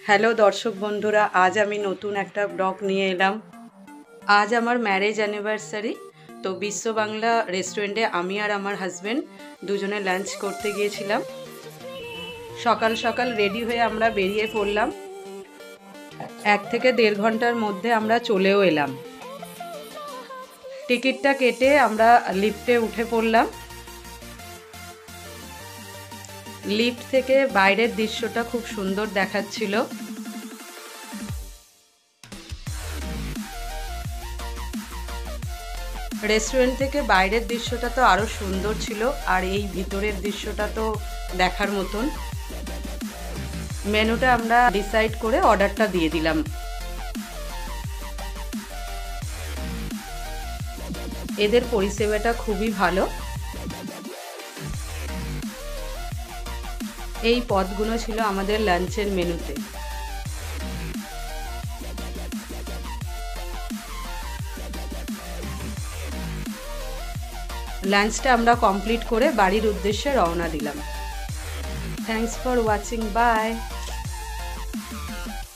Hello দর্শক বন্ধুরা, আজ আমি নতুন একটা ব্লগ নিয়ে এলাম। আজ আমার ম্যারেজ অ্যানিভার্সারি। তো বিশ্ব বাংলা রেস্টুরেন্টে আমি আর আমার হাজব্যান্ড দুজনে লাঞ্চ করতে গিয়েছিলাম। সকাল সকাল রেডি হয়ে আমরা বেরিয়ে পড়লাম। 1 থেকে 1.5 ঘন্টার মধ্যে আমরা চলেও এলাম। টিকিটটা কেটে আমরা লিফটে উঠে পড়লাম। লিফট থেকে বাইরের দৃশ্যটা খুব সুন্দর দেখাচ্ছিল। রেস্টুরেন্ট থেকে বাইরের দৃশ্যটা তো আরো সুন্দর ছিল, আর এই ভিতরের দৃশ্যটা তো দেখার মতন। মেনুটা আমরা ডিসাইড করে অর্ডারটা দিয়ে দিলাম। এদের পরিষেবাটা খুবই ভালো। এই পদগুলো ছিল আমাদের লাঞ্চের মেনুতে। লাঞ্চটা আমরা কমপ্লিট করে বাড়ির উদ্দেশ্যে রওনা দিলাম। Thanks for watching, by.